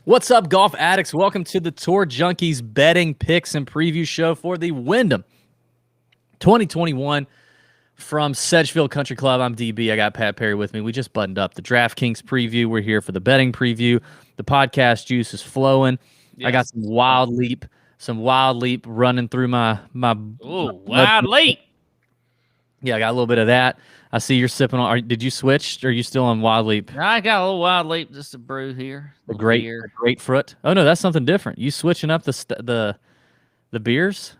What's up, golf addicts? Welcome to the Tour Junkies Betting Picks and Preview Show for the Wyndham 2021 from Sedgefield Country Club. I'm DB. I got Pat Perry with me. We just buttoned up the DraftKings preview. We're here for the betting preview. The podcast juice is flowing. Yes. I got some wild leap running through my wild leap. Yeah, I got a little bit of that. I see you're sipping on. Did you switch? Or are you still on Wild Leap? I got a little Wild Leap, just a brew here. A grapefruit. Oh no, that's something different. You switching up the beers?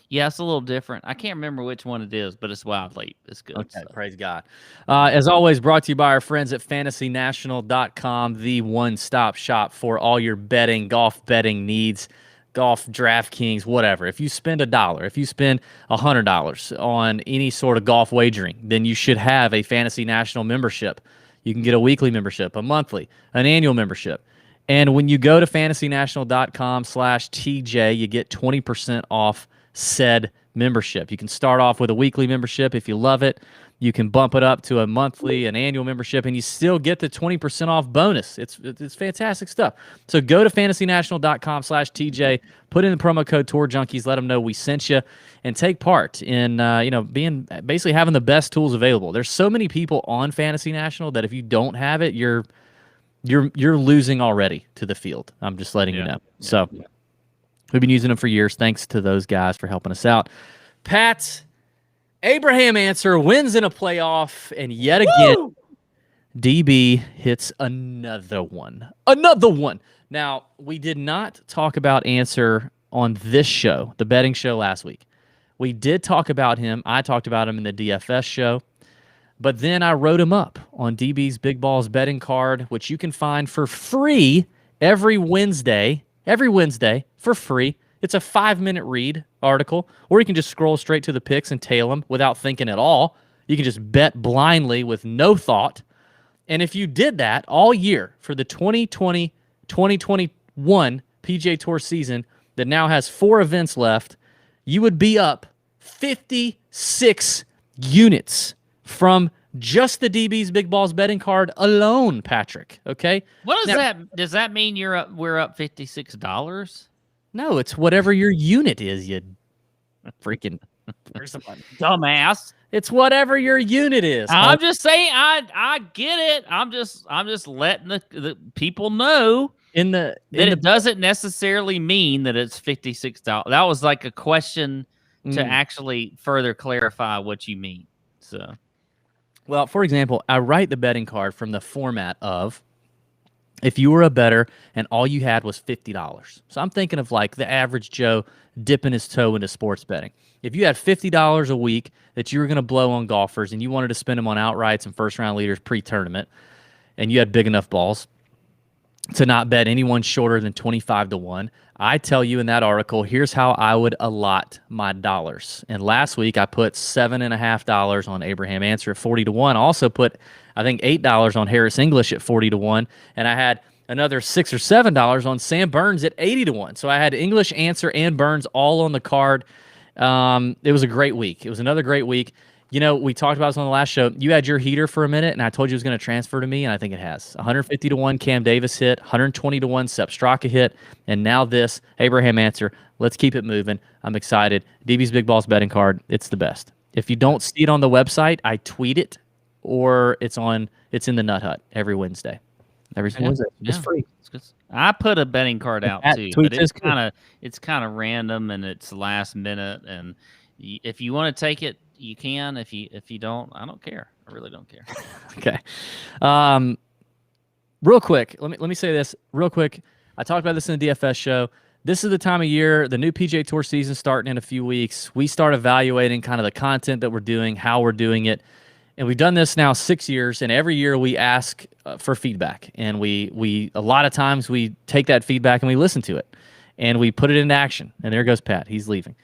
Yeah, it's a little different. I can't remember which one it is, but it's Wild Leap. It's good. Okay, so. Praise God. As always, brought to you by our friends at FantasyNational.com, the one-stop shop for all your golf betting needs. Golf, DraftKings, whatever. If you spend $1, if you spend $100 on any sort of golf wagering, then you should have a Fantasy National membership. You can get a weekly membership, a monthly, an annual membership. And when you go to FantasyNational.com/TJ, you get 20% off said membership. You can start off with a weekly membership if you love it. You can bump it up to a monthly, an annual membership, and you still get the 20% off bonus. It's fantastic stuff. So go to FantasyNational.com/TJ, put in the promo code Tour Junkies, let them know we sent you, and take part in being basically having the best tools available. There's so many people on Fantasy National that if you don't have it, you're losing already to the field. I'm just letting you know. So we've been using them for years. Thanks to those guys for helping us out. Pat. Abraham Answer wins in a playoff, and yet again, DB hits another one. Now, we did not talk about Answer on this show, the betting show last week. We did talk about him. I talked about him in the DFS show, but then I wrote him up on DB's Big Balls betting card, which you can find for free every Wednesday for free. It's a 5-minute read article, or you can just scroll straight to the picks and tail them without thinking at all. You can just bet blindly with no thought. And if you did that all year for the 2020-2021 PGA Tour season that now has 4 events left, you would be up 56 units from just the DB's Big Balls betting card alone, Patrick. Okay? What does that? Does that mean we're up $56? No, it's whatever your unit is, you freaking dumbass. It's whatever your unit is. I'm just saying, I get it. I'm just letting the people know that it doesn't necessarily mean that it's $56. That was like a question to actually further clarify what you mean. So, well, for example, I write the betting card from the format of, if you were a bettor and all you had was $50. So I'm thinking of like the average Joe dipping his toe into sports betting. If you had $50 a week that you were going to blow on golfers and you wanted to spend them on outrights and first-round leaders pre-tournament, and you had big enough balls to not bet anyone shorter than 25-1, I tell you in that article, here's how I would allot my dollars. And last week I put $7.50 on Abraham Answer at 40-1. I also put, I think, $8 on Harris English at 40-1, and I had another $6 or $7 on Sam Burns at 80-1. So I had English, Answer, and Burns all on the card. It was a great week. It was another great week. You know, we talked about this on the last show. You had your heater for a minute, and I told you it was going to transfer to me, and I think it has. 150-1 Cam Davis hit, 120-1 Sepp Straka hit, and now this Abraham Answer. Let's keep it moving. I'm excited. DB's Big Balls betting card, it's the best. If you don't see it on the website, I tweet it, or it's in the Nut Hut every Wednesday. Every Wednesday. It's free. I put a betting card out too, but it's kind of random and it's last minute. And if you want to take it, you can. If you don't, I don't care. I really don't care. Okay. Real quick, let me say this real quick. I talked about this in the DFS show. This is the time of year, the new PGA Tour season starting in a few weeks. We start evaluating kind of the content that we're doing, how we're doing it. And we've done this now 6 years, and every year we ask for feedback. And we a lot of times we take that feedback and we listen to it, and we put it into action. And there goes Pat. He's leaving.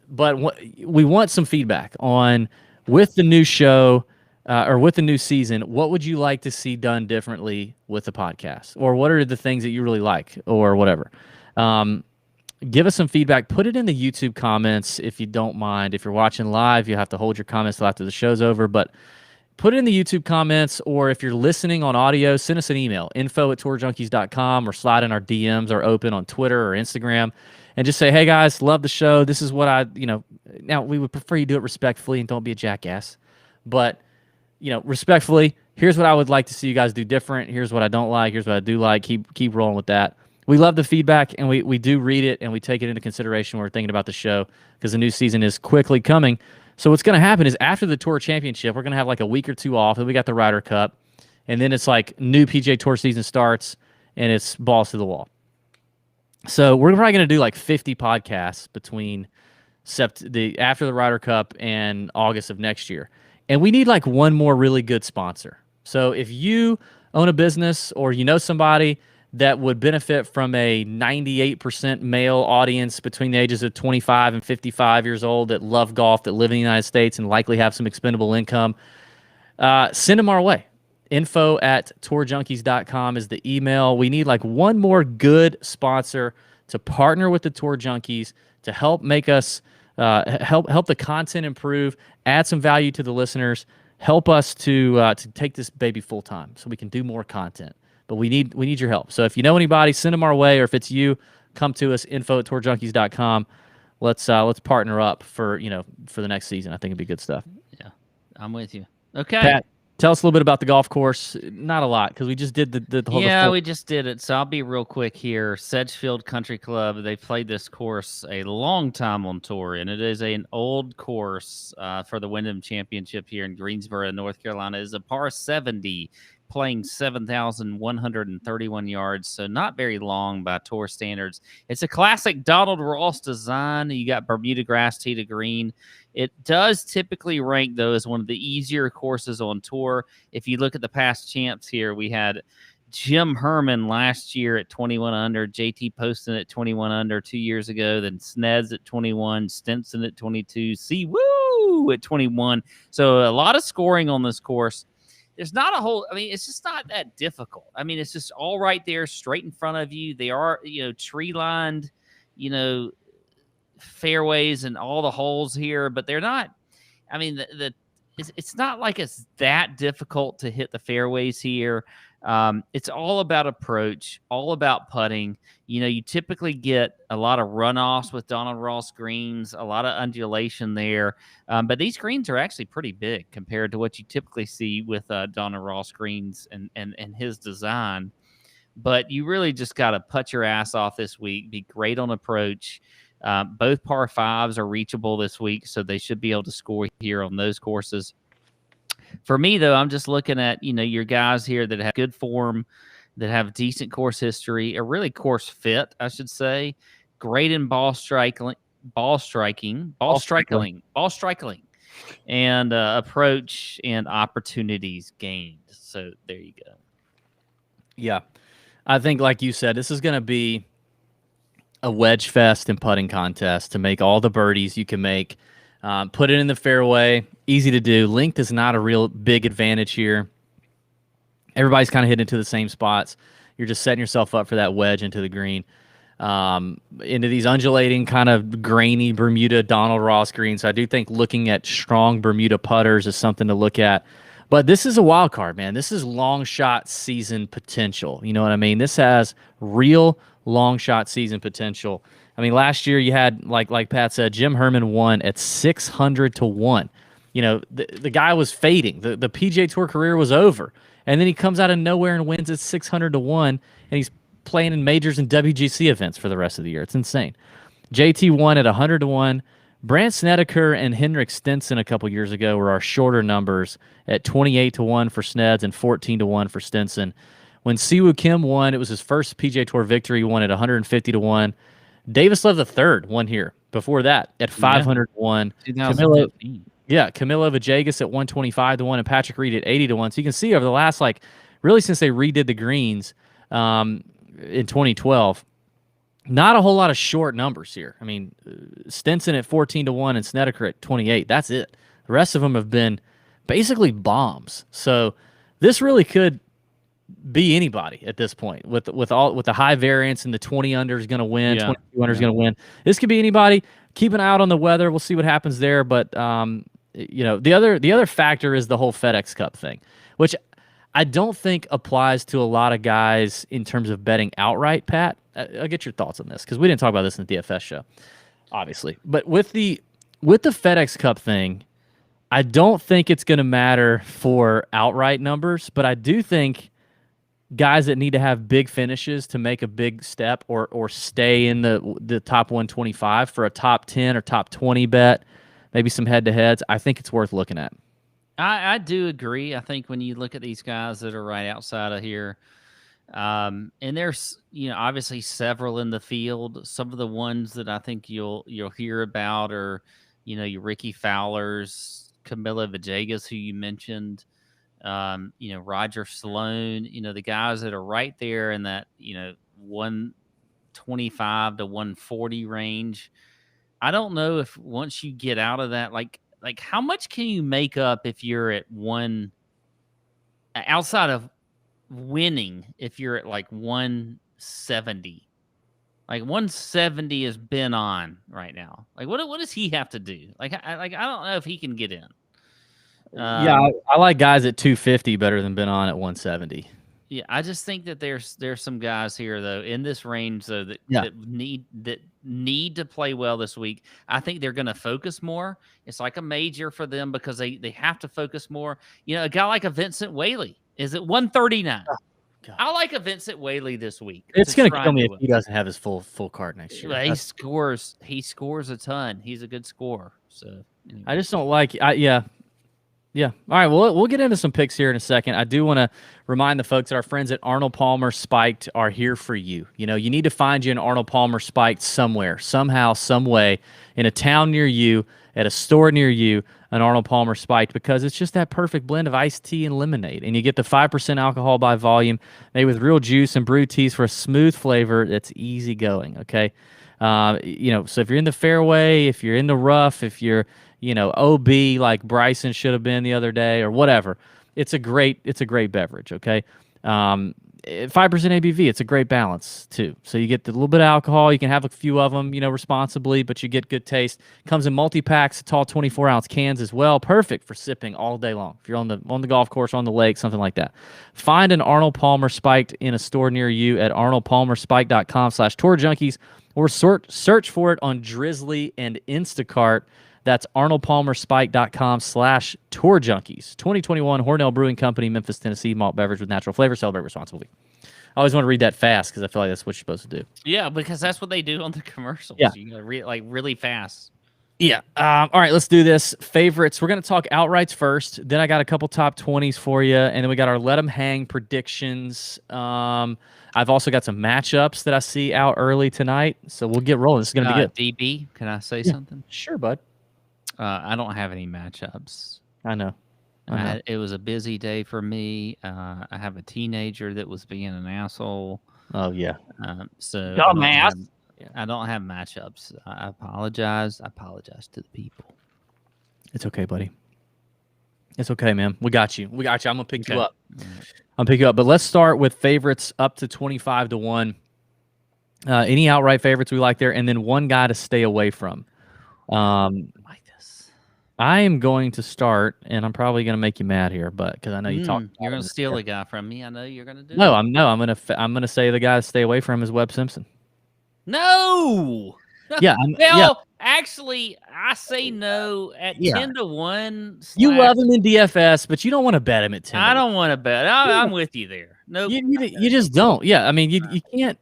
But we want some feedback on, with the new show or with the new season, what would you like to see done differently with the podcast? Or what are the things that you really like or whatever? Give us some feedback. Put it in the YouTube comments if you don't mind. If you're watching live, you have to hold your comments till after the show's over. But put it in the YouTube comments, or if you're listening on audio, send us an email, info@tourjunkies.com, or slide in our DMs are open on Twitter or Instagram, and just say, hey guys, love the show. This is what now we would prefer you do it respectfully and don't be a jackass, but respectfully, here's what I would like to see you guys do different. Here's what I don't like. Here's what I do like. Keep rolling with that. We love the feedback, and we do read it, and we take it into consideration when we're thinking about the show, because the new season is quickly coming. So what's going to happen is after the Tour Championship, we're going to have like a week or two off, and we got the Ryder Cup, and then it's like new PGA Tour season starts, and it's balls to the wall. So we're probably going to do like 50 podcasts between after the Ryder Cup and August of next year. And we need like one more really good sponsor. So if you own a business or you know somebody that would benefit from a 98% male audience between the ages of 25 and 55 years old that love golf, that live in the United States, and likely have some expendable income, send them our way. info@tourjunkies.com is the email. We need like one more good sponsor to partner with the Tour Junkies to help make us help the content improve, add some value to the listeners, help us to take this baby full time so we can do more content. But we need your help. So if you know anybody, send them our way, or if it's you, come to us, info@tourjunkies.com. Let's partner up for the next season. I think it'd be good stuff. Yeah, I'm with you. Okay. Pat, tell us a little bit about the golf course. Not a lot, because we just did the whole. Yeah, we just did it. So I'll be real quick here. Sedgefield Country Club, they played this course a long time on tour, and it is an old course for the Wyndham Championship here in Greensboro, North Carolina. It is a par 70, playing 7,131 yards, so not very long by tour standards. It's a classic Donald Ross design. You got Bermuda grass tee to green. It does typically rank, though, as one of the easier courses on tour. If you look at the past champs here, we had Jim Herman last year at 21 under, JT Poston at 21 under 2 years ago, then Sneds at 21, Stinson at 22, Woo at 21. So a lot of scoring on this course. There's not a whole, it's just not that difficult. It's just all right there, straight in front of you. They are, tree lined, fairways and all the holes here, but they're not, it's not like it's that difficult to hit the fairways here. It's all about approach, all about putting. You typically get a lot of runoffs with Donald Ross greens, a lot of undulation there. But these greens are actually pretty big compared to what you typically see with Donald Ross greens and his design. But you really just got to putt your ass off this week, be great on approach. Both par fives are reachable this week, so they should be able to score here on those courses. For me, though, I'm just looking at, your guys here that have good form, that have decent course history, a really course fit, I should say. Great in ball striking, and approach and opportunities gained. So there you go. Yeah. I think, like you said, this is going to be a wedge fest and putting contest to make all the birdies you can make. Put it in the fairway. Easy to do. Length is not a real big advantage here. Everybody's kind of hitting into the same spots. You're just setting yourself up for that wedge into the green. Into these undulating, kind of grainy Bermuda Donald Ross greens. So I do think looking at strong Bermuda putters is something to look at. But this is a wild card, man. This is long shot season potential. You know what I mean? This has real long shot season potential. Last year you had, like Pat said, Jim Herman won at 600 to 1. The guy was fading. The PGA Tour career was over. And then he comes out of nowhere and wins at 600 to 1, and he's playing in majors and WGC events for the rest of the year. It's insane. JT won at 100 to 1. Brandt Snedeker and Henrik Stenson a couple years ago were our shorter numbers at 28 to 1 for Sneds and 14 to 1 for Stenson. When Siwoo Kim won, it was his first PGA Tour victory. He won at 150 to 1. Davis Love III won here before that at 500 to 1. Camilo Vijay at 125 to 1 and Patrick Reed at 80 to 1. So you can see over the last, really since they redid the greens in 2012, not a whole lot of short numbers here. Stenson at 14 to 1 and Snedeker at 28. That's it. The rest of them have been basically bombs. So this really could be anybody at this point with the high variance, and the 20 under is going to win, 22 under is going to win. This could be anybody. Keep an eye out on the weather. We'll see what happens there, but the other factor is the whole FedEx Cup thing, which I don't think applies to a lot of guys in terms of betting outright. Pat, I'll get your thoughts on this because we didn't talk about this in the DFS show, obviously. But with the FedEx Cup thing, I don't think it's going to matter for outright numbers, but I do think guys that need to have big finishes to make a big step or stay in the top 125 for a top 10 or top 20 bet, maybe some head-to-heads, I think it's worth looking at. I do agree. I think when you look at these guys that are right outside of here, and there's obviously several in the field. Some of the ones that I think you'll hear about are your Ricky Fowlers, Camilo Vijay, who you mentioned. Roger Sloan, the guys that are right there in that, 125 to 140 range. I don't know if once you get out of that, like how much can you make up if you're at outside of winning, if you're at like 170? Like 170 has been on right now. Like what does he have to do? I don't know if he can get in. I like guys at 250 better than been on at 170. Yeah, I just think that there's some guys here though in this range though that need to play well this week. I think they're going to focus more. It's like a major for them because they have to focus more. A guy like a Vincent Whaley is at 139. Oh, I like a Vincent Whaley this week. It's going to kill me if he doesn't have his full card next year. He scores a ton. He's a good scorer. So anyway. I just don't like. Yeah. All right. Well, we'll get into some picks here in a second. I do want to remind the folks that our friends at Arnold Palmer Spiked are here for you. You need to find you an Arnold Palmer Spiked somewhere, somehow, some way, in a town near you, at a store near you, an Arnold Palmer Spiked, because it's just that perfect blend of iced tea and lemonade. And you get the 5% alcohol by volume, made with real juice and brewed teas for a smooth flavor that's easy going, okay? So if you're in the fairway, if you're in the rough, if you're OB like Bryson should have been the other day or whatever, it's a great beverage, okay? 5% ABV, it's a great balance too. So you get a little bit of alcohol, you can have a few of them, responsibly, but you get good taste. Comes in multi-packs, tall 24-ounce cans as well, perfect for sipping all day long. If you're on the golf course, on the lake, something like that. Find an Arnold Palmer Spiked in a store near you at arnoldpalmerspiked.com/Tour Junkies, or search for it on Drizzly and Instacart. That's arnoldpalmerspike.com/Tour Junkies. 2021 Hornell Brewing Company, Memphis, Tennessee. Malt beverage with natural flavor. Celebrate responsibly. I always want to read that fast because I feel like that's what you're supposed to do. Yeah, because that's what they do on the commercials. Yeah. You got to read it really fast. Yeah. All right, let's do this. Favorites. We're going to talk outrights first. Then I got a couple top 20s for you. And then we got our Let 'em Hang predictions. I've also got some matchups that I see out early tonight. So we'll get rolling. This is going to be good. DB, can I say something? Sure, bud. I don't have any matchups. I know. It was a busy day for me. I have a teenager that was being an asshole. Oh, yeah. So dumbass. I don't have matchups. I apologize. I apologize to the people. It's okay, buddy. It's okay, man. We got you. I'm going to pick you up. I'm pick you up. But let's start with favorites up to 25 to 1. Any outright favorites we like there, and then one guy to stay away from. Like this. I am going to start, and I'm probably going to make you mad here, but because I know you talk. You're going to steal a guy from me. I know you're going to do. I'm going to say the guy to stay away from is Webb Simpson. No. Yeah. Actually, I say no at 10 to 1. You love him in DFS, but you don't want to bet him at 10. I don't want to bet. I'm with you there. No, you just don't. Yeah, I mean, you can't.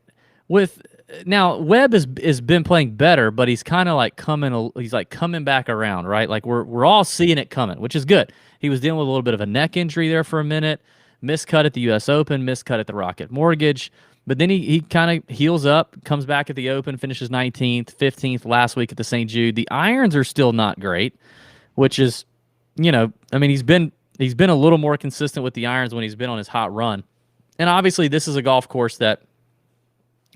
Now Webb has been playing better, but he's kind of like coming back around, right? Like we're all seeing it coming, which is good. He was dealing with a little bit of a neck injury there for a minute, miscut at the U.S. Open, miscut at the Rocket Mortgage. But then he kind of heals up, comes back at the Open, finishes 19th, 15th last week at the St. Jude. The irons are still not great, which is, I mean, he's been a little more consistent with the irons when he's been on his hot run. And obviously this is a golf course that,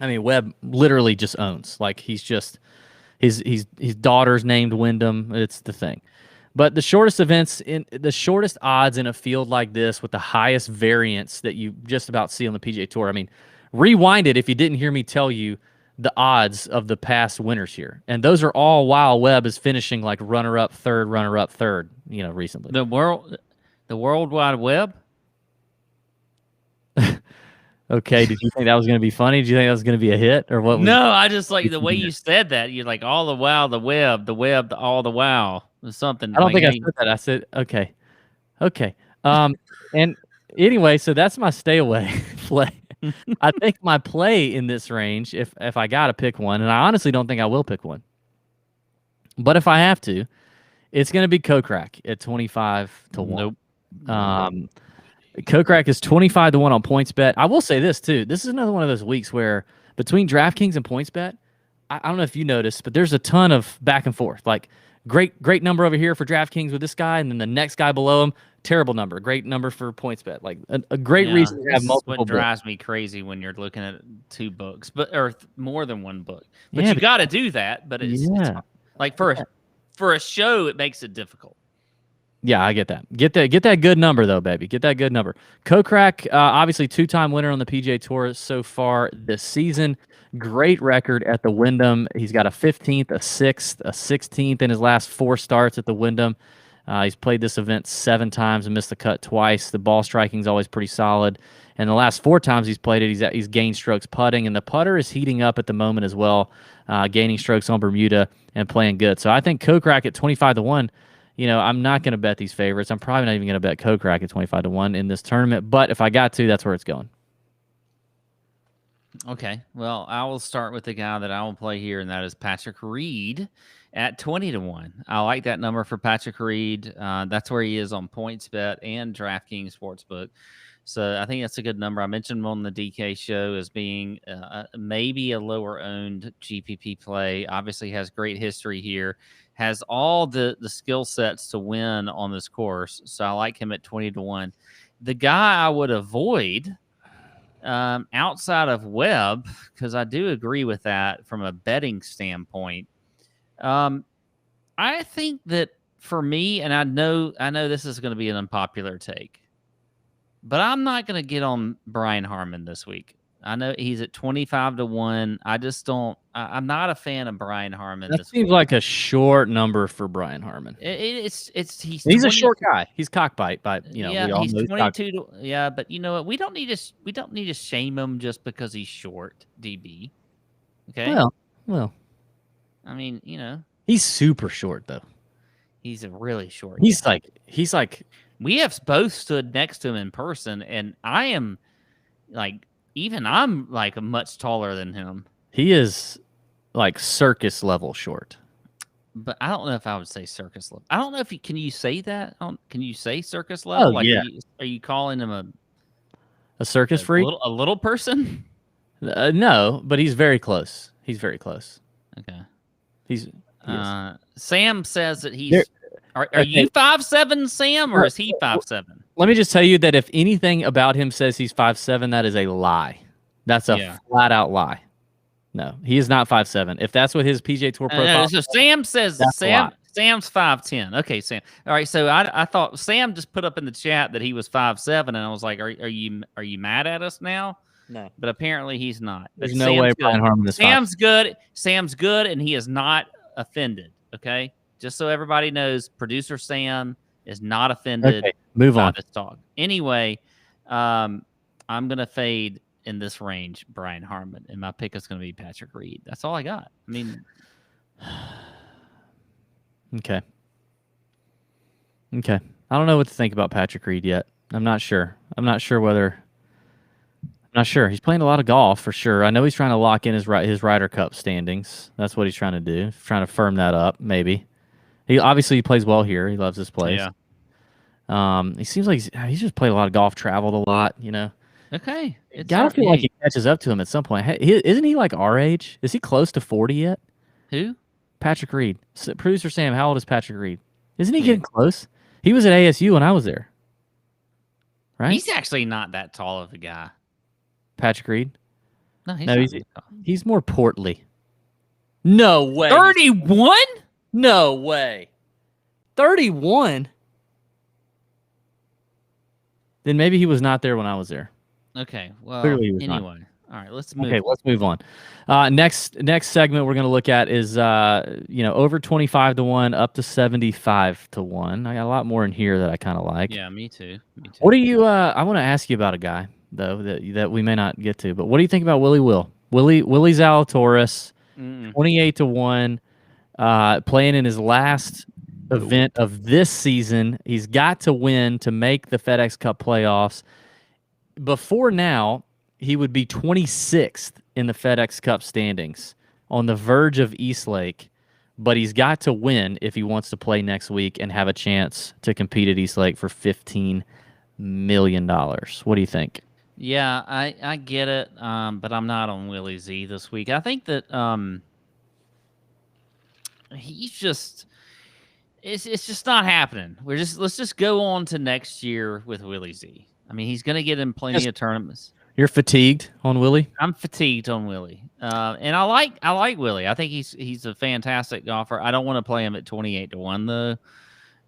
Webb literally just owns. Like he's just his daughter's named Wyndham. It's the thing. But the shortest odds in a field like this with the highest variance that you just about see on the PGA Tour. I mean, rewind it if you didn't hear me tell you the odds of the past winners here, and those are all while Webb is finishing like runner-up third, recently. The World Wide Web. Okay, did you think that was going to be funny? Did you think that was going to be a hit, or what? No, I just like the way you said that. You're like all the wow, the web, all the wow. Something. I don't think I said that. I said okay. And anyway, so that's my stay away play. I think my play in this range, if I got to pick one, and I honestly don't think I will pick one, but if I have to, it's going to be Kokrak at 25 to 1. Nope. Kokrak is 25 to 1 on PointsBet. I will say this too. This is another one of those weeks where between DraftKings and PointsBet, I don't know if you noticed, but there's a ton of back and forth. Like great number over here for DraftKings with this guy, and then the next guy below him, terrible number. Great number for PointsBet. Like a great reason to have multiple. What drives me crazy when you're looking at 2 books, or more than one book. But you got to do that. But it's like for a show, it makes it difficult. Yeah, I get that. Get that good number though, baby. Get that good number. Kokrak, obviously 2-time winner on the PGA Tour so far this season. Great record at the Wyndham. He's got a 15th, a 6th, a 16th in his last 4 starts at the Wyndham. He's played this event 7 times and missed the cut twice. The ball striking is always pretty solid. And the last 4 times he's played it, he's gained strokes putting, and the putter is heating up at the moment as well, gaining strokes on Bermuda and playing good. So I think Kokrak at 25 to 1. I'm not going to bet these favorites. I'm probably not even going to bet Kokrak at 25 to 1 in this tournament. But if I got to, that's where it's going. Okay. Well, I will start with the guy that I will play here, and that is Patrick Reed at 20 to 1. I like that number for Patrick Reed. That's where he is on PointsBet and DraftKings Sportsbook. So I think that's a good number. I mentioned him on the DK show as being maybe a lower owned GPP play. Obviously has great history here. Has all the skill sets to win on this course. So I like him at 20 to 1. The guy I would avoid outside of Webb, because I do agree with that from a betting standpoint. I think that for me, and I know this is going to be an unpopular take, but I'm not going to get on Brian Harman this week. I know he's at 25 to 1. I just don't. I'm not a fan of Brian Harman. That seems like a short number for Brian Harman. He's a short guy. He's cockbite, but he's 22 to but you know what? We don't need to shame him just because he's short. DB. Okay. Well. I mean, he's super short though. He's a really short. He's like. We have both stood next to him in person, and I am like. Even I'm like much taller than him. He is like circus level short. But I don't know if I would say circus level. I don't know if can you say that? Can you say circus level? Oh, yeah. Are you calling him a circus freak? A little person? No, but he's very close. He's very close. Okay. Sam says that he's. Are you 5'7", Sam, or is he 5'7"? Let me just tell you that if anything about him says he's 5'7", that is a lie. That's a flat out lie. No, he is not 5'7". If that's what his PGA Tour profile. So Sam says Sam's 5'10". Okay, Sam. All right, so I thought Sam just put up in the chat that he was 5'7", and I was like, are you mad at us now? No, but apparently he's not. There's no way Brian Harman is. Sam's good. Sam's good, and he is not offended. Okay. Just so everybody knows, producer Sam is not offended. Okay, move on. This talk. Anyway, I'm going to fade in this range Brian Harman, and my pick is going to be Patrick Reed. That's all I got. I mean, okay. I don't know what to think about Patrick Reed yet. I'm not sure. He's playing a lot of golf for sure. I know he's trying to lock in his Ryder Cup standings. That's what he's trying to do. Trying to firm that up, maybe. He obviously plays well here. He loves this place. Yeah. He seems like he's just played a lot of golf, traveled a lot. Okay. Gotta feel like he catches up to him at some point. Hey, isn't he like our age? Is he close to 40 yet? Who? Patrick Reed. Producer Sam. How old is Patrick Reed? Isn't he getting close? He was at ASU when I was there. Right. He's actually not that tall of a guy. Patrick Reed. No, he's more portly. No way. 31? No way. 31? Then maybe he was not there when I was there. Okay. Well, clearly he was anyway. All right, let's move. Okay, let's move on. Next segment we're going to look at is over 25-1 up to 75-1. I got a lot more in here that I kind of like. Yeah, me too. What do you? I want to ask you about a guy though that we may not get to. But what do you think about Willie Zalatoris? 28-1, playing in his last event of this season. He's got to win to make the FedEx Cup playoffs. Before now, he would be 26th in the FedEx Cup standings, on the verge of Eastlake, but he's got to win if he wants to play next week and have a chance to compete at Eastlake for $15 million. What do you think? Yeah, I get it, but I'm not on Willie Z this week. I think that he's just it's just not happening. Let's just go on to next year with Willie Z. I mean, he's going to get in plenty of tournaments. You're fatigued on Willie? I'm fatigued on Willie, and I like Willie. I think he's a fantastic golfer. I don't want to play him at 28-1 though,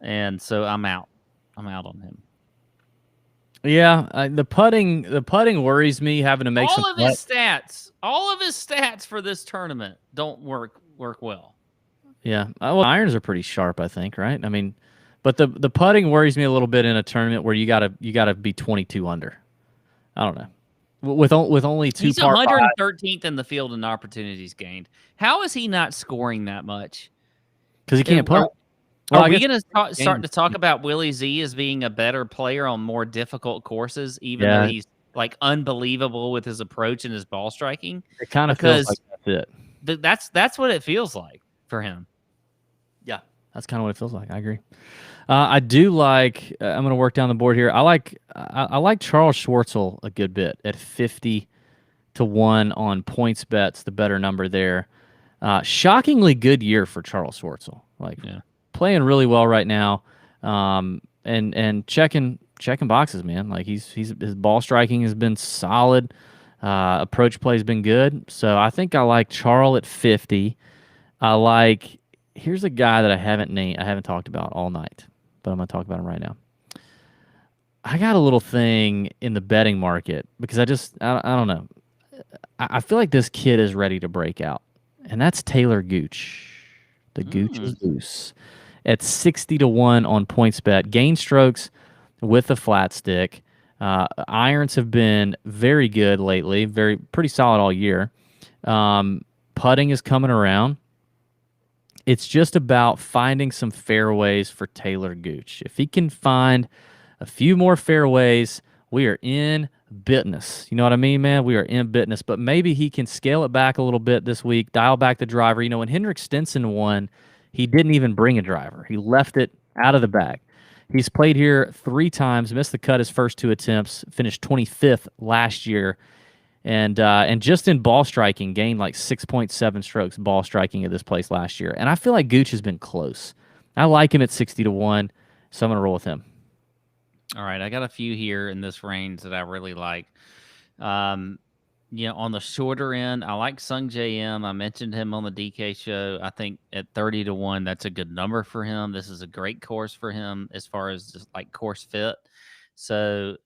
and so I'm out. I'm out on him. Yeah, the putting worries me. Having to make all of his stats for this tournament don't work well. Yeah, well, irons are pretty sharp, I think, right? I mean, but the putting worries me a little bit in a tournament where you gotta be 22 under. I don't know. With only two. He's 113th in the field in opportunities gained. How is he not scoring that much? Because he can't putt. Are we going to start to talk about Willie Z as being a better player on more difficult courses, even though he's like unbelievable with his approach and his ball striking? It kind of feels like that's it. That's what it feels like for him. Yeah, that's kind of what it feels like. I agree. I do like. I'm going to work down the board here. I like Charles Schwartzel a good bit at 50-1 on points bets. The better number there. Shockingly good year for Charles Schwartzel. Playing really well right now, and checking boxes, man. Like his ball striking has been solid. Approach play has been good. So I think I like Charles at 50. Here's a guy that I haven't talked about all night, but I'm going to talk about him right now. I got a little thing in the betting market because I don't know. I feel like this kid is ready to break out, and that's Taylor Gooch. The Gooch is loose at 60-1 on PointsBet. Gain strokes with a flat stick. Irons have been very good lately, pretty solid all year. Putting is coming around. It's just about finding some fairways for Taylor Gooch. If he can find a few more fairways, we are in business. You know what I mean, man? We are in business. But maybe he can scale it back a little bit this week, dial back the driver. You know, when Henrik Stenson won, he didn't even bring a driver. He left it out of the bag. He's played here 3 times, missed the cut his first 2 attempts, finished 25th last year, and just in ball striking, gained like 6.7 strokes ball striking at this place last year. And I feel like Gooch has been close. I like him at 60-1, so I'm going to roll with him. All right, I got a few here in this range that I really like. On the shorter end, I like Sung J.M. I mentioned him on the DK show. I think at 30-1, that's a good number for him. This is a great course for him as far as just like course fit. So,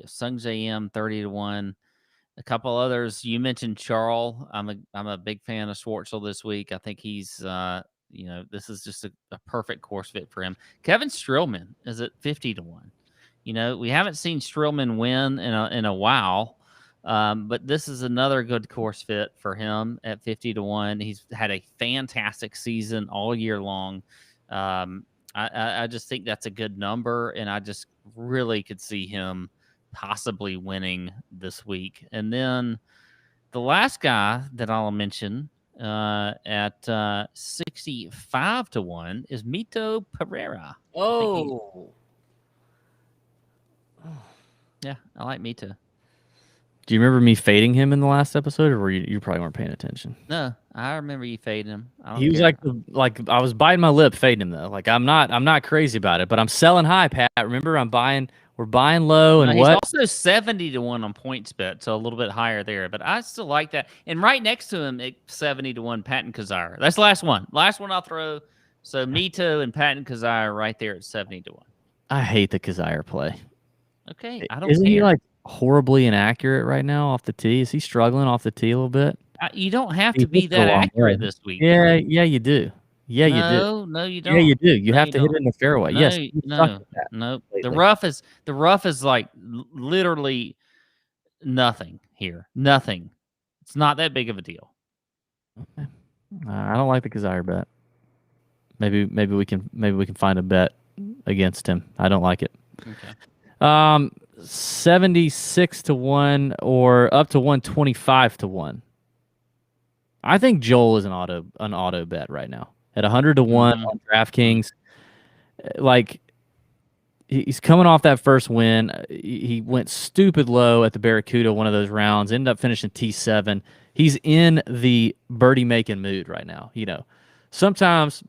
Sung J.M. 30-1. A couple others. You mentioned Charles. I'm a big fan of Schwartzel this week. I think he's this is just a perfect course fit for him. Kevin Strillman is at 50-1. We haven't seen Strillman win in a while. But this is another good course fit for him at 50-1. He's had a fantastic season all year long. I just think that's a good number, and I just really could see him possibly winning this week. And then the last guy that I'll mention at 65-1 is Mito Pereira. Oh. Yeah, I like Mito. Do you remember me fading him in the last episode, or you probably weren't paying attention? No, I remember you fading him. He was like I was biting my lip fading him though. Like I'm not crazy about it, but I'm selling high, Pat. Remember, we're buying low, and he's also 70-1 on PointsBet, so a little bit higher there. But I still like that. And right next to him, at 70-1, Patton Kizzire. That's the last one. Last one I'll throw. So Mito and Patton Kizzire right there at 70-1. I hate the Kizzire play. Okay, I don't care. horribly inaccurate right now off the tee? Is he struggling off the tee a little bit? You don't have He to be hits it a that long way. accurate this week. Yeah, you do. Yeah, you do. No, you don't. Yeah, you do. You No, have you to hit don't. it in the fairway. Yes, you suck No. at that Nope. The lately. rough is like literally nothing here. Nothing. It's not that big of a deal. Okay. I don't like the Kazire bet. Maybe we can find a bet against him. I don't like it. Okay. 76 to 1 or up to 125 to 1. I think Joel is an auto bet right now at 100 to 1 on DraftKings. Like, he's coming off that first win. He went stupid low at the Barracuda one of those rounds, ended up finishing T7. He's in the birdie making mood right now. Sometimes,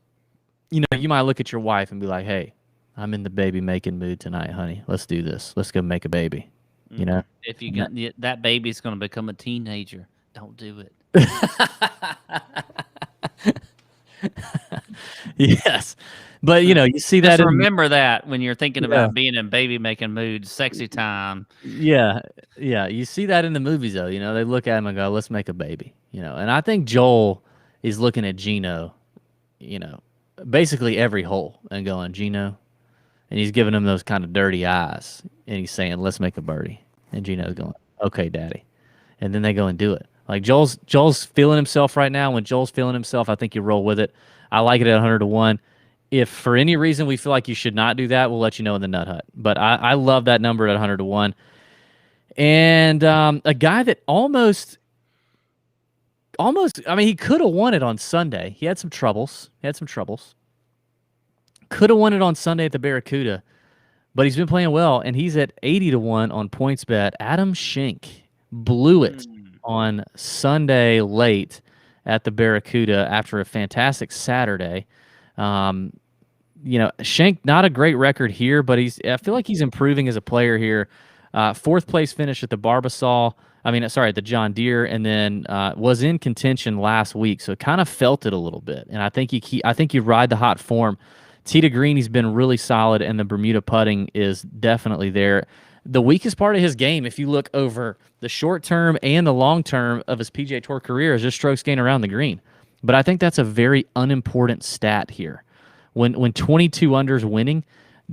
you might look at your wife and be like, hey, I'm in the baby making mood tonight, honey. Let's do this. Let's go make a baby. If you get that baby's going to become a teenager, don't do it. Yes. But, you see that. Just remember that when you're thinking about being in baby making mood, sexy time. Yeah. Yeah. You see that in the movies, though. They look at him and go, let's make a baby. And I think Joel is looking at Gino, basically every hole and going, Gino. And he's giving him those kind of dirty eyes. And he's saying, let's make a birdie. And Gino's going, okay, daddy. And then they go and do it. Like, Joel's feeling himself right now. When Joel's feeling himself, I think you roll with it. I like it at 100 to 1. If for any reason we feel like you should not do that, we'll let you know in the Nut Hut. But I love that number at 100 to 1. And a guy that almost, I mean, he could have won it on Sunday. He had some troubles. Could have won it on Sunday at the Barracuda, but he's been playing well, and he's at 80 to 1 on PointsBet. Adam Shank blew it on Sunday late at the Barracuda after a fantastic Saturday. Shank, not a great record here, but I feel like he's improving as a player here. Fourth place finish at the at the John Deere, and then was in contention last week, so kind of felt it a little bit. And I think you ride the hot form. Tee to green, he's been really solid, and the Bermuda putting is definitely there. The weakest part of his game, if you look over the short term and the long term of his PGA Tour career, is just strokes gained around the green. But I think that's a very unimportant stat here. When 22 unders winning,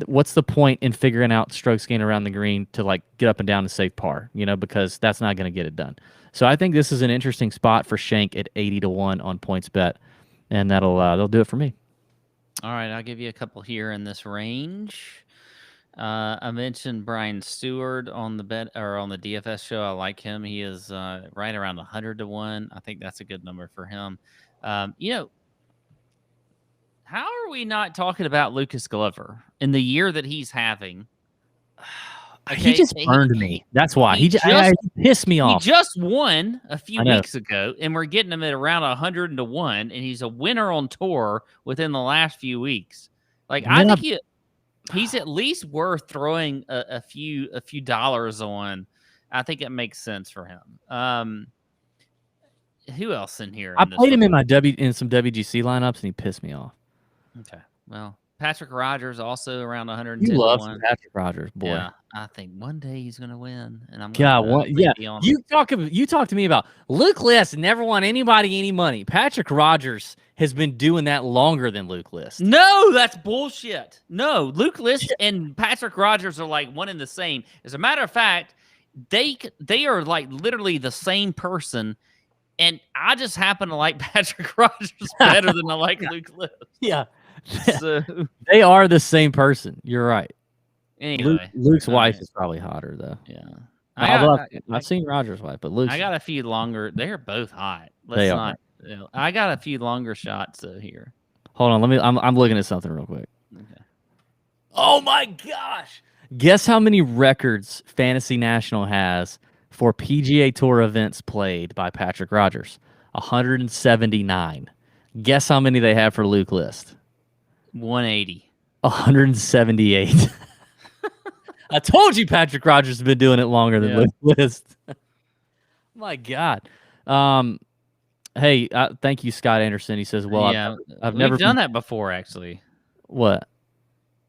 what's the point in figuring out strokes gained around the green to get up and down and save par? Because that's not going to get it done. So I think this is an interesting spot for Shank at 80 to 1 on PointsBet, and they'll do it for me. All right, I'll give you a couple here in this range. I mentioned Brian Stewart on the DFS show. I like him. He is right around 100 to 1. I think that's a good number for him. How are we not talking about Lucas Glover in the year that he's having? Okay, he just burned me. That's why. He pissed me off. He just won a few weeks ago, and we're getting him at around 100 to 1, and he's a winner on tour within the last few weeks. I think he's at least worth throwing a few dollars on. I think it makes sense for him. Who else in here? I played him in some WGC lineups, and he pissed me off. Okay, well, Patrick Rogers also around 110. You love Patrick Rogers, boy. Yeah, I think one day he's going to win, and I'm You talk to me about Luke List never won anybody any money. Patrick Rogers has been doing that longer than Luke List. No, that's bullshit. No, Luke List and Patrick Rogers are like one and the same. As a matter of fact, they are like literally the same person, and I just happen to like Patrick Rogers better than I like Luke List. Yeah. So they are the same person. You're right. Anyway, Luke's wife is probably hotter though. Yeah, I've seen Roger's wife, but Luke's. I got a few longer. They're both hot. I got a few longer shots though here. Hold on, I'm looking at something real quick. Okay. Oh my gosh! Guess how many records Fantasy National has for PGA Tour events played by Patrick Rogers? 179. Guess how many they have for Luke List? 180. 178. I told you Patrick Rogers has been doing it longer than Luke List. My God. Hey, thank you, Scott Anderson. He says, "Well, I've never done that before, actually." What?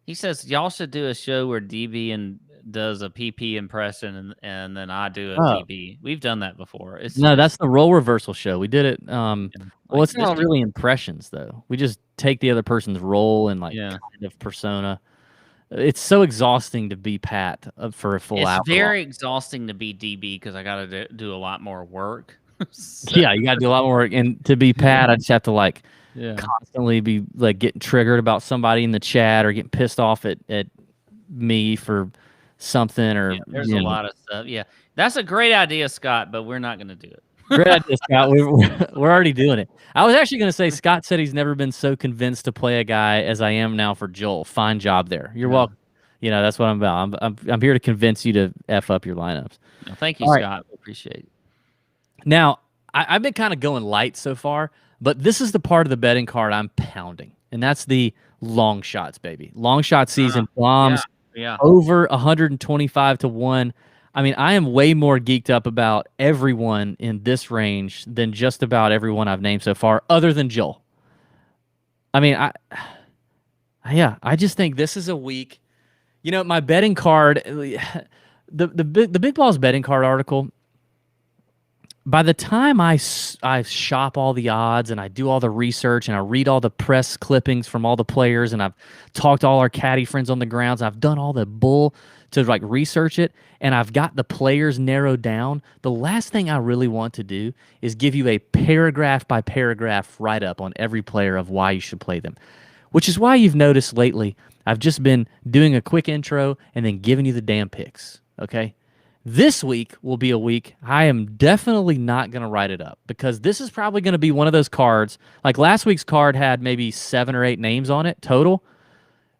He says y'all should do a show where DB and does a PP impression and then I do a PB. We've done that before. That's the role reversal show. We did it. Well, like it's not really impressions though. We just take the other person's role and kind of persona. It's so exhausting to be Pat for a full hour. It's very exhausting to be DB because I got to do a lot more work. So. Yeah, you got to do a lot more work. And to be Pat, I just have to constantly be getting triggered about somebody in the chat or getting pissed off at me for something or there's a lot of stuff. Yeah, that's a great idea, Scott, but we're not going to do it. Great idea, Scott. We're already doing it. I was actually going to say Scott said he's never been so convinced to play a guy as I am now for Joel. Fine job there. You're welcome. That's what I'm about. I'm here to convince you to F up your lineups. No, thank you, Scott. Appreciate it. Now, I've been kind of going light so far, but this is the part of the betting card I'm pounding, and that's the long shots, baby. Long shot season bombs over 125 to 1. I mean, I am way more geeked up about everyone in this range than just about everyone I've named so far, other than Joel. I mean, I just think this is a week. My betting card, the Big Balls betting card article. By the time I shop all the odds and I do all the research and I read all the press clippings from all the players and I've talked to all our caddy friends on the grounds, I've done all the bull to research it, and I've got the players narrowed down, the last thing I really want to do is give you a paragraph by paragraph write-up on every player of why you should play them, which is why you've noticed lately I've just been doing a quick intro and then giving you the damn picks, okay? This week will be a week I am definitely not going to write it up because this is probably going to be one of those cards, like last week's card had maybe 7 or 8 names on it total.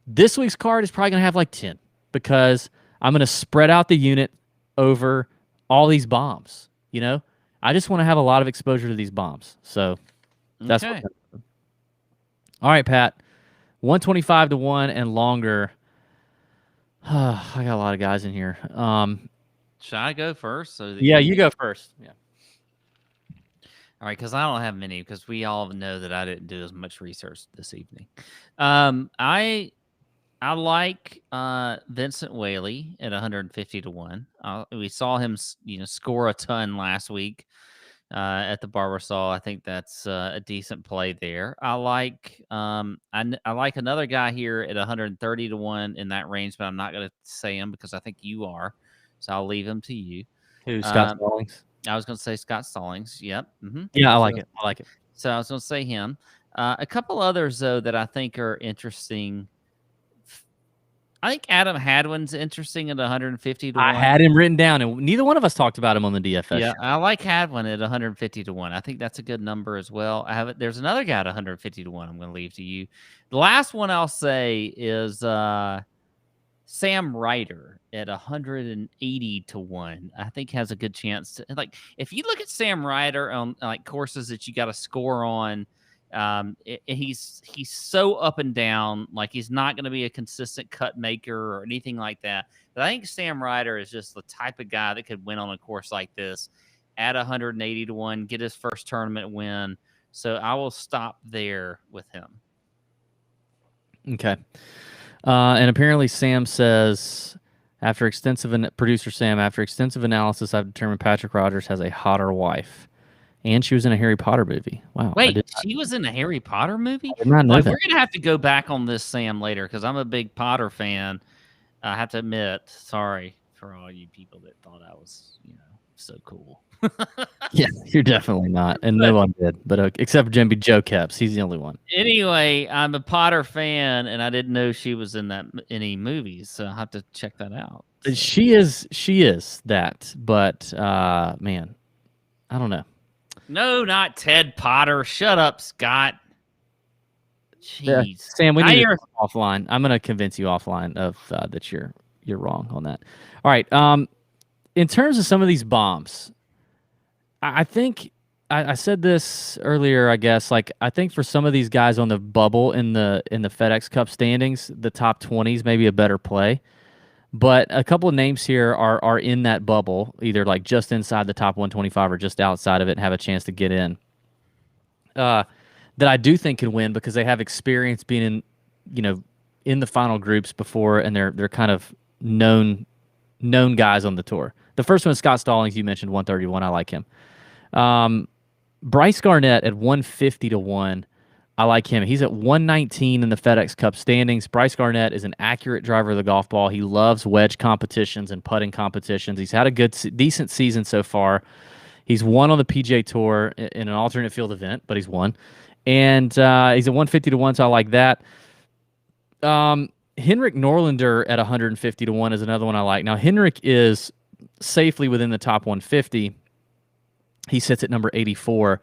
This week's card is probably going to have 10 because I'm going to spread out the unit over all these bombs. I just want to have a lot of exposure to these bombs. So that's what. All right, Pat. 125 to 1 and longer. I got a lot of guys in here. Should I go first? You go first. Yeah. All right, because I don't have many because we all know that I didn't do as much research this evening. I like Vincent Whaley at 150 to 1. We saw him, score a ton last week at the Barbasol. I think that's a decent play there. I like another guy here at 130 to 1 in that range, but I'm not going to say him because I think you are, so I'll leave him to you. Who? Scott Stallings. I was going to say Scott Stallings. Yep. Mm-hmm. Yeah, I like it. So I was going to say him. A couple others though that I think are interesting. I think Adam Hadwin's interesting at 150 to 1. I had him written down, and neither one of us talked about him on the DFS. Yeah, I like Hadwin at 150 to 1. I think that's a good number as well. There's another guy at 150 to 1 I'm going to leave to you. The last one I'll say is Sam Ryder at 180 to 1. I think has a good chance to, if you look at Sam Ryder on courses that you got to score on, he's so up and down. He's not going to be a consistent cut maker or anything like that. But I think Sam Ryder is just the type of guy that could win on a course like this at 180 to 1, get his first tournament win. So I will stop there with him. Okay. And apparently Sam says, after extensive analysis, I've determined Patrick Rogers has a hotter wife. And she was in a Harry Potter movie. Wow. Wait, she was in a Harry Potter movie? I did not know that. We're going to have to go back on this, Sam, later, because I'm a big Potter fan. I have to admit, sorry for all you people that thought I was, so cool. Yeah, you're definitely not. And no one did, but except for Jimmy Joe Caps. He's the only one. Anyway, I'm a Potter fan, and I didn't know she was in any movies, so I'll have to check that out. So. She is that, but, man, I don't know. No, not Ted Potter. Shut up, Scott. Jeez. Sam, we need to offline. I'm going to convince you offline of that you're wrong on that. All right. In terms of some of these bombs, I think I said this earlier, I guess. I think for some of these guys on the bubble in the FedEx Cup standings, the top 20s may be a better play. But a couple of names here are in that bubble, either just inside the top 125 or just outside of it and have a chance to get in. That I do think can win because they have experience being in in the final groups before, and they're kind of known guys on the tour. The first one is Scott Stallings. You mentioned 131. I like him. Bryce Garnett at 150 to 1. I like him. He's at 119 in the FedEx Cup standings. Bryce Garnett is an accurate driver of the golf ball. He loves wedge competitions and putting competitions. He's had a decent season so far. He's won on the PGA Tour in an alternate field event, but he's won. And he's at 150 to 1, so I like that. Henrik Norlander at 150 to 1 is another one I like. Now, Henrik is safely within the top 150. He sits at number 84.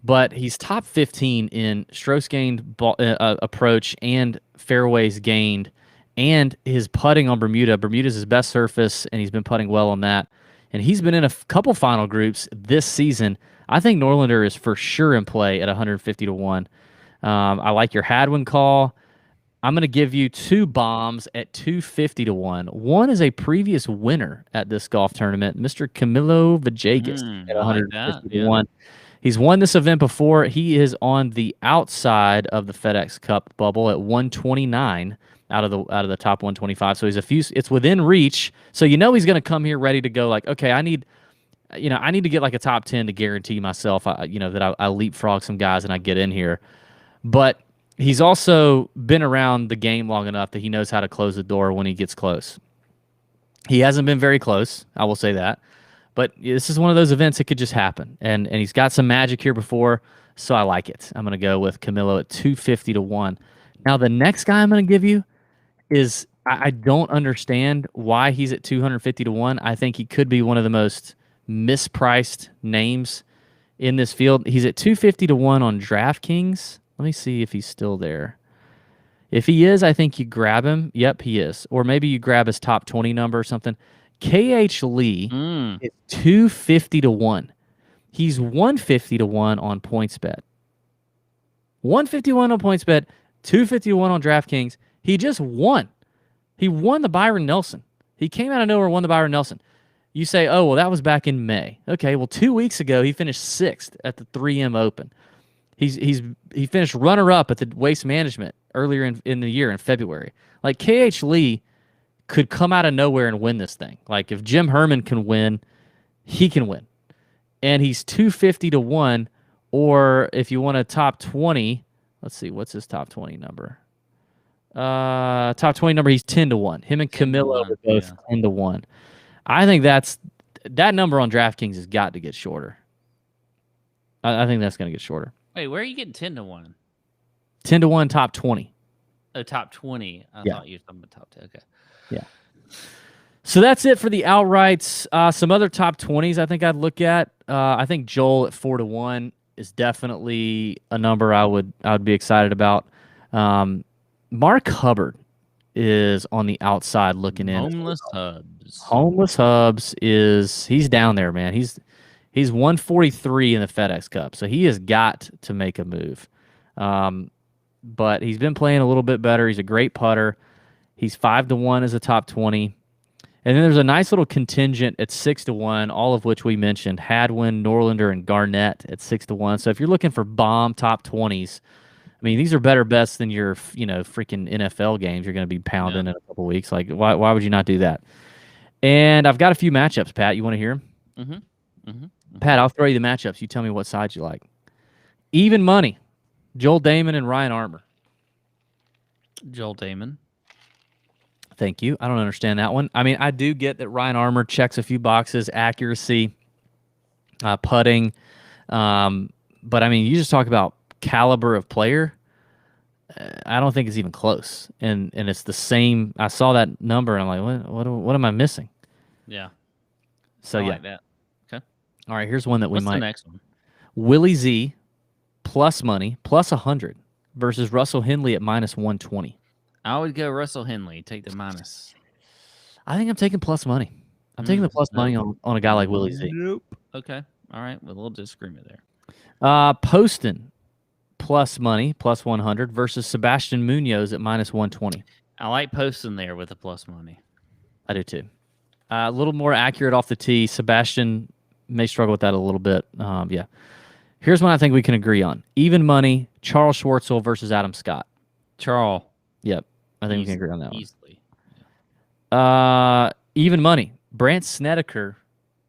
But he's top 15 in strokes gained approach and fairways gained, and his putting on Bermuda. Bermuda's his best surface, and he's been putting well on that. And he's been in a couple final groups this season. I think Norlander is for sure in play at 150 to 1. I like your Hadwin call. I'm going to give you two bombs at 250 to 1. One is a previous winner at this golf tournament, Mr. Camilo Vijay at 150 to 1. He's won this event before. He is on the outside of the FedEx Cup bubble at 129 out of the top 125. So it's within reach. So he's going to come here ready to go. Like, okay, I need to get like a top 10 to guarantee myself, that I leapfrog some guys and I get in here. But he's also been around the game long enough that he knows how to close the door when he gets close. He hasn't been very close, I will say that. But this is one of those events that could just happen. And he's got some magic here before, so I like it. I'm going to go with Camilo at 250 to 1. Now, the next guy I'm going to give you is I don't understand why he's at 250 to 1. I think he could be one of the most mispriced names in this field. He's at 250 to 1 on DraftKings. Let me see if he's still there. If he is, I think you grab him. Yep, he is. Or maybe you grab his top 20 number or something. KH Lee is 250 to 1. He's 150 to 1 on PointsBet. 151 on PointsBet, 250 to 1 on DraftKings. He just won. He won the Byron Nelson. He came out of nowhere and won the Byron Nelson. You say, oh, well, that was back in May. Okay, well, 2 weeks ago, he finished 6th at the 3M Open. He finished runner-up at the Waste Management earlier in the year in February. Like, KH Lee could come out of nowhere and win this thing. Like, if Jim Herman can win, he can win. And he's 250 to 1, or if you want a top 20, let's see, what's his top 20 number? Top 20 number, he's 10 to 1. Him and Camilo are both 10 to 1. I think that number on DraftKings has got to get shorter. I think that's going to get shorter. Wait, where are you getting 10 to 1? 10 to 1, top 20. Oh, top 20. I thought you were talking about top 10. Okay. Yeah. So that's it for the outrights. Some other top 20s I think I'd look at. I think Joel at 4 to 1 is definitely a number I would be excited about. Mark Hubbard is on the outside looking in. Homeless Hubs he's down there, man. He's 143 in the FedEx Cup, so he has got to make a move. But he's been playing a little bit better. He's a great putter. He's 5 to 1 as a top 20. And then there's a nice little contingent at 6 to 1, all of which we mentioned. Hadwin, Norlander, and Garnett at 6 to 1. So if you're looking for bomb top 20s, I mean, these are better bets than your, freaking NFL games you're going to be pounding in a couple weeks. Like, why would you not do that? And I've got a few matchups, Pat. You want to hear them? Pat, I'll throw you the matchups. You tell me what side you like. Even money, Joel Damon and Ryan Armour. Joel Damon. Thank you. I don't understand that one. I mean, I do get that Ryan Armour checks a few boxes, accuracy, putting. But, I mean, you just talk about caliber of player. I don't think it's even close. And it's the same. I saw that number, and I'm like, what am I missing? Yeah. So, I like that. Okay. All right, here's one that What's the next one? Willie Z, plus money, plus 100, versus Russell Henley at minus 120. I would go Russell Henley. Take the minus. I think I'm taking plus money. I'm taking the plus money on a guy like Willie Z. Nope. Okay. All right. With a little disagreement there. Poston, plus money, plus 100, versus Sebastian Munoz at minus 120. I like Poston there with the plus money. I do too. A little more accurate off the tee. Sebastian may struggle with that a little bit. Yeah. Here's one I think we can agree on. Even money, Charles Schwartzel versus Adam Scott. Charles. Yep. I think we can agree on that easily. one. Even money. Brant Snedeker,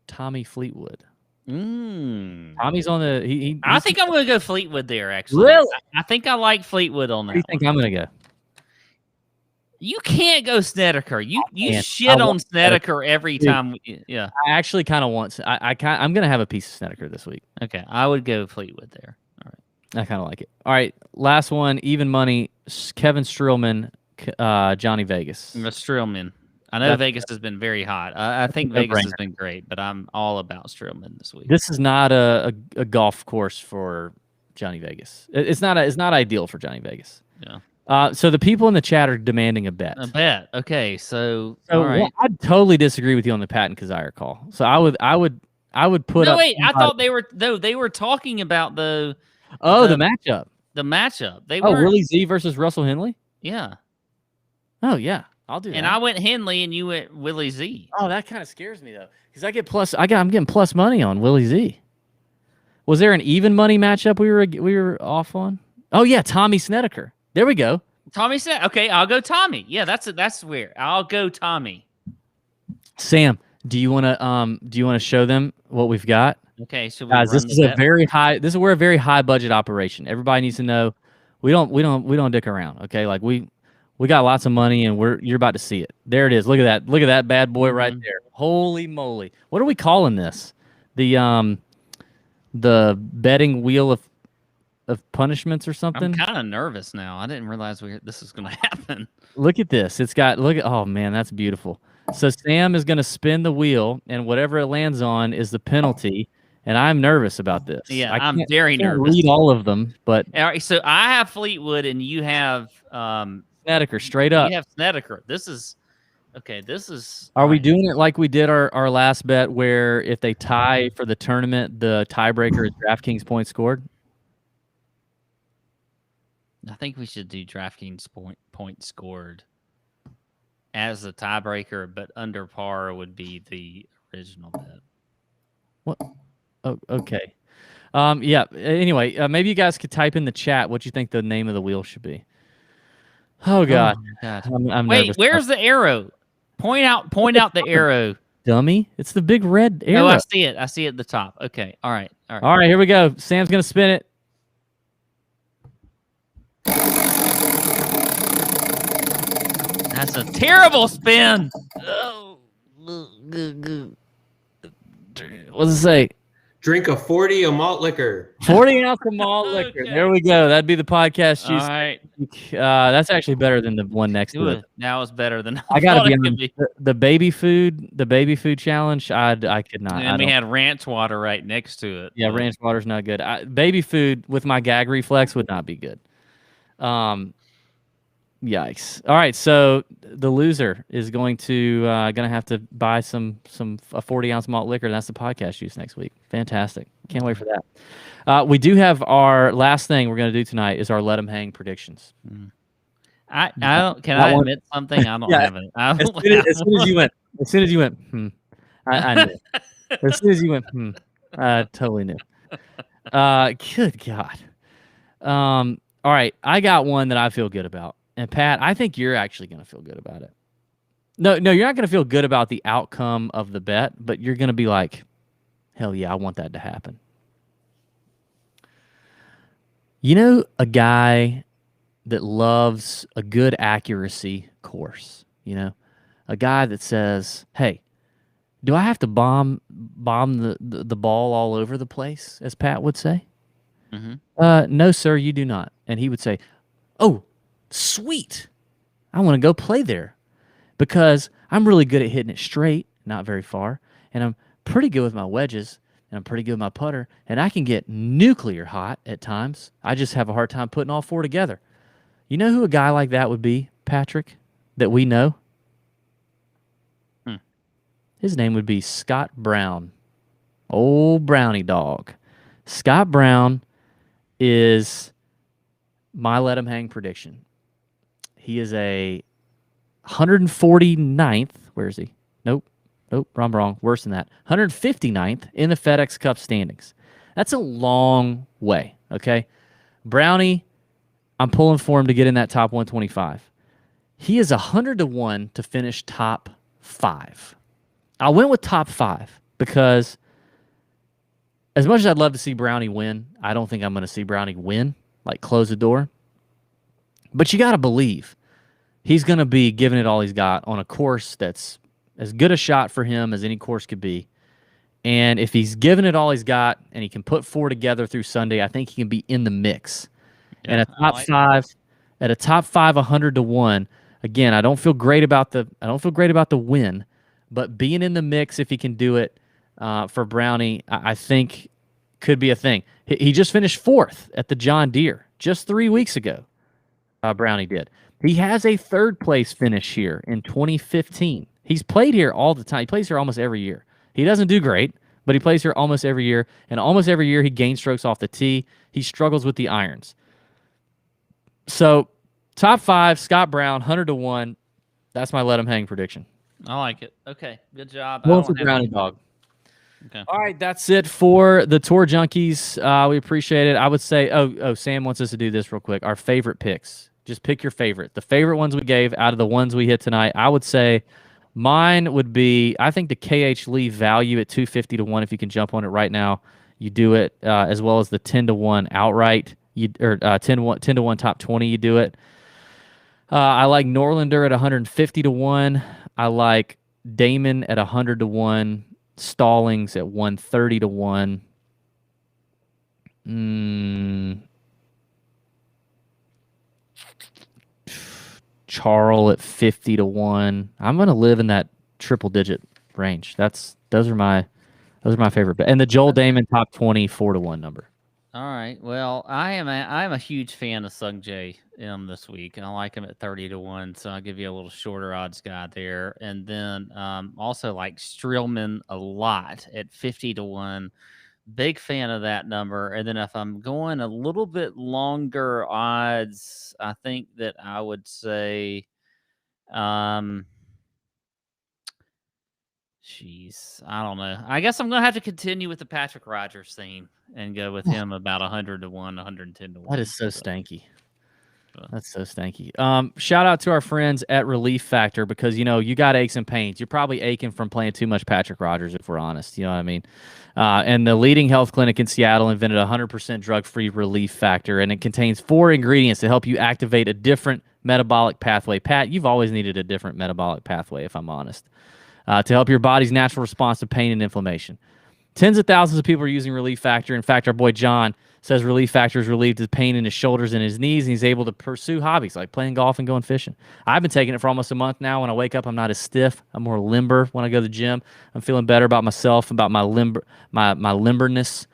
Tommy Fleetwood. Tommy's on the. I think I'm going to go Fleetwood there. Actually, really, I think I like Fleetwood on that. Where do you think I'm going to go? You can't go Snedeker. You shit on Snedeker every time. Yeah, I actually kind of want. I'm going to have a piece of Snedeker this week. Okay, I would go Fleetwood there. All right, I kind of like it. All right, last one. Even money. Kevin Strillman, Johnny Vegas. Strillman. I know Vegas has been very hot. I think Vegas has been great, but I'm all about Strillman this week. This is not a golf course for Johnny Vegas. It's not ideal for Johnny Vegas. Yeah. So the people in the chat are demanding a bet. A bet. Okay. So all right. Well, I'd totally disagree with you on the Patton Kazire call. So I would put up. No, wait. I thought they were talking about the matchup. The matchup. Willie Z versus Russell Henley. Yeah. Oh yeah. I'll do that. And I went Henley, and you went Willie Z. Oh, that kind of scares me though, because I'm getting plus money on Willie Z. Was there an even money matchup we were off on? Oh yeah, Tommy Snedeker. There we go. Tommy said, "Okay, I'll go Tommy." Yeah, that's where I'll go Tommy. Sam, do you want to show them what we've got? Okay, so guys, this is we're a very high budget operation. Everybody needs to know we don't dick around. Okay, like we got lots of money, and you're about to see it. There it is. Look at that bad boy right there. Holy moly! What are we calling this? The betting wheel of punishments or something? I'm kind of nervous now. I didn't realize this is going to happen. Look at this. Oh man, that's beautiful. So Sam is going to spin the wheel, and whatever it lands on is the penalty. And I'm nervous about this. Yeah, I'm very nervous. Read all of them, but all right. So I have Fleetwood, and you have Snedeker, straight up. You have Snedeker. This is okay. Are we doing it like we did our last bet, where if they tie for the tournament, the tiebreaker is DraftKings points scored? I think we should do DraftKings points scored as the tiebreaker, but under par would be the original bet. What? Oh, okay. Yeah. Anyway, maybe you guys could type in the chat what you think the name of the wheel should be. Oh God. I'm Wait, nervous. Where's the arrow? Point out the arrow. Dummy. It's the big red arrow. Oh, I see it. I see it at the top. Okay. All right. All right, here we go. Sam's going to spin it. That's a terrible spin. What does it say? Drink a 40 of malt liquor. 40 ounce of malt liquor. There we go. That'd be the podcast juice. All right. That's actually better than the one next to it. Now it's better than I gotta be honest. The baby food challenge. I could not. And we had ranch water right next to it. Yeah, ranch water's not good. Baby food with my gag reflex would not be good. Yikes! All right, so the loser is going to have to buy a 40-ounce malt liquor. And that's the podcast juice next week. Fantastic! Can't wait for that. We do have our last thing we're going to do tonight is our let 'em hang predictions. I don't. Can I admit something? I don't have it. As soon as you went. I knew. As soon as you went. I totally knew. Good God. All right, I got one that I feel good about. And Pat, I think you're actually going to feel good about it. No, you're not going to feel good about the outcome of the bet, but you're going to be like, hell yeah, I want that to happen. You know, a guy that loves a good accuracy course, you know, a guy that says, hey, do I have to bomb the ball all over the place, as Pat would say? Mm-hmm. No, sir, you do not. And he would say, oh, sweet. I want to go play there because I'm really good at hitting it straight, not very far, and I'm pretty good with my wedges, and I'm pretty good with my putter, and I can get nuclear hot at times. I just have a hard time putting all four together. You know who a guy like that would be, Patrick, that we know? His name would be Scott Brown. Old Brownie dog. Scott Brown is my let 'em hang prediction. He is a 149th. Where is he? Nope, I'm wrong. Worse than that. 159th in the FedEx Cup standings. That's a long way, okay? Brownie, I'm pulling for him to get in that top 125. He is 100-1 to finish top 5. I went with top 5 because as much as I'd love to see Brownie win, I don't think I'm going to see Brownie win, like close the door. But you got to believe he's going to be giving it all he's got on a course that's as good a shot for him as any course could be. And if he's giving it all he's got and he can put 4 together through Sunday, I think he can be in the mix. Yeah, and a top 5, at a top 5, 100-1. Again, I don't feel great about the win, but being in the mix if he can do it for Brownie, I think could be a thing. He just finished 4th at the John Deere just 3 weeks ago. Brownie did. He has a 3rd place finish here in 2015. He's played here all the time. He plays here almost every year. He doesn't do great, but he plays here almost every year, and almost every year he gains strokes off the tee. He struggles with the irons. So, top 5, Scott Brown, 100-1. That's my let him hang prediction. I like it. Okay, good job. Going for Brownie Dog. Okay. All right, that's it for the Tour Junkies. We appreciate it. I would say, Sam wants us to do this real quick. Our favorite picks. Just pick your favorite. The favorite ones we gave out of the ones we hit tonight. I would say mine would be, I think the KH Lee value at 250-1. If you can jump on it right now, you do it, as well as the 10-1 outright. 10-1 top 20. You do it. I like Norlander at 150-1. I like Damon at 100-1. Stallings at 130-1. Charles at 50-1. I'm gonna live in that triple digit range. Those are my favorite. And the Joel Damon top 20 4-1 number. All right. Well, I'm a huge fan of Sung Jae this week, and I like him at 30-1. So I'll give you a little shorter odds guy there, and then also like Strillman a lot at 50-1. Big fan of that number. And then if I'm going a little bit longer odds, I think that I would say, jeez, I don't know. I guess I'm going to have to continue with the Patrick Rogers theme and go with him about 100-1, 110-1. That is so stanky. That's so stanky. Shout out to our friends at Relief Factor because, you got aches and pains. You're probably aching from playing too much Patrick Rogers, if we're honest. You know what I mean? And the leading health clinic in Seattle invented a 100% drug-free Relief Factor, and it contains 4 ingredients to help you activate a different metabolic pathway. Pat, you've always needed a different metabolic pathway, if I'm honest, to help your body's natural response to pain and inflammation. Tens of thousands of people are using Relief Factor. In fact, our boy John says Relief Factor has relieved his pain in his shoulders and his knees, and he's able to pursue hobbies like playing golf and going fishing. I've been taking it for almost a month now. When I wake up, I'm not as stiff. I'm more limber when I go to the gym. I'm feeling better about myself, about my limberness.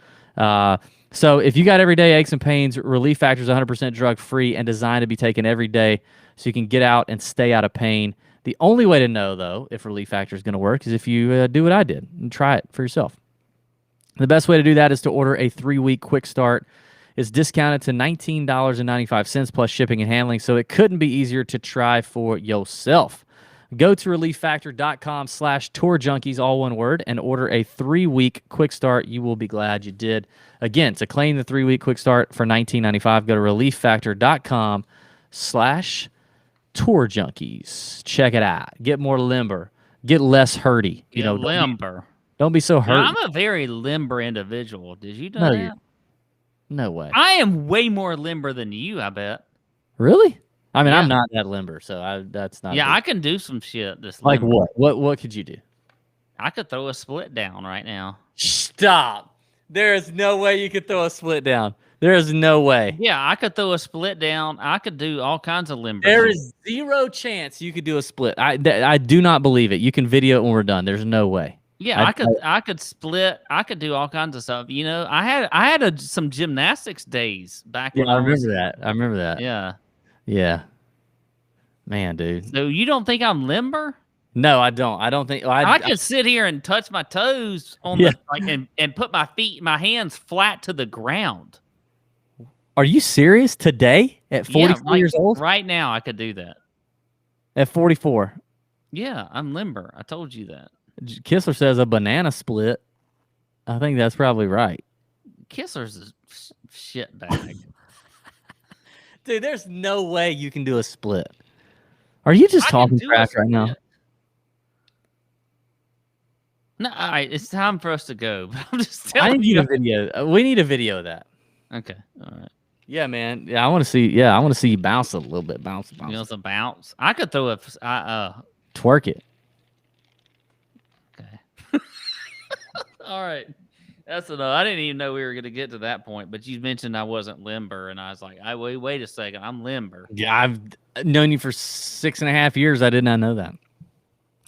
So if you got everyday aches and pains, Relief Factor is 100% drug-free and designed to be taken every day so you can get out and stay out of pain. The only way to know, though, if Relief Factor is going to work is if you do what I did and try it for yourself. The best way to do that is to order a 3-week quick start. It's discounted to $19.95 plus shipping and handling, so it couldn't be easier to try for yourself. Go to relieffactor.com/tourjunkies, all one word, and order a 3-week quick start. You will be glad you did. Again, to claim the 3-week quick start for $19.95, go to relieffactor.com/tourjunkies. Check it out. Get more limber. Get less hurty. Limber. Don't be so hurt. I'm a very limber individual. Did you know that? No way. I am way more limber than you, I bet. Really? I mean, Yeah. I'm not that limber, so that's not. Yeah, I can do some shit. Like limber. What could you do? I could throw a split down right now. Stop. There is no way you could throw a split down. There is no way. Yeah, I could throw a split down. I could do all kinds of limber. There is zero chance you could do a split. I do not believe it. You can video it when we're done. There's no way. Yeah, I could split. I could do all kinds of stuff. I had some gymnastics days back when I remember that. I remember that. Yeah. Yeah. Man, dude. So you don't think I'm limber? No, I don't. I don't think I could sit here and touch my toes on and put my hands flat to the ground. Are you serious? Today at 44 years old? Right now I could do that. At 44. Yeah, I'm limber. I told you that. Kistler says a banana split. I think that's probably right. Kistler's a shit bag. Dude, there's no way you can do a split. Are you just talking crap right now? No, all right. It's time for us to go. I'm just telling I need a video. We need a video of that. Okay. All right. Yeah, man. Yeah, I want to see. Yeah, I want to see you bounce a little bit. Bounce. You know, some bounce. I could throw a twerk it. Okay. All right. That's enough. I didn't even know we were going to get to that point, but you mentioned I wasn't limber, and I was like, wait a second. I'm limber. Yeah, I've known you for 6.5 years. I did not know that.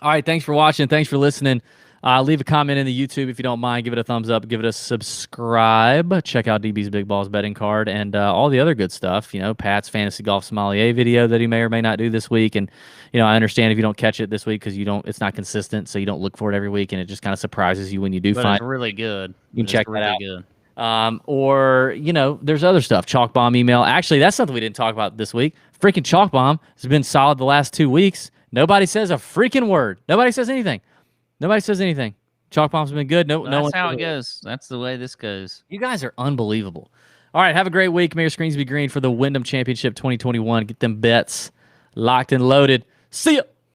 All right. Thanks for watching. Thanks for listening. Leave a comment in the YouTube if you don't mind. Give it a thumbs up. Give it a subscribe. Check out DB's Big Balls betting card and all the other good stuff. You know, Pat's Fantasy Golf Sommelier video that he may or may not do this week. And, you know, I understand if you don't catch it this week because it's not consistent, so you don't look for it every week, and it just kind of surprises you when you do find it. It's really good. You can check that out. Good. Or, you know, there's other stuff. Chalk Bomb email. Actually, that's something we didn't talk about this week. Freaking Chalk Bomb has been solid the last 2 weeks. Nobody says a freaking word. Nobody says anything. Nobody says anything. Chalk Bomb's been good. No, that's how it goes. That's the way this goes. You guys are unbelievable. All right, have a great week. May your screens be green for the Wyndham Championship 2021. Get them bets locked and loaded. See ya.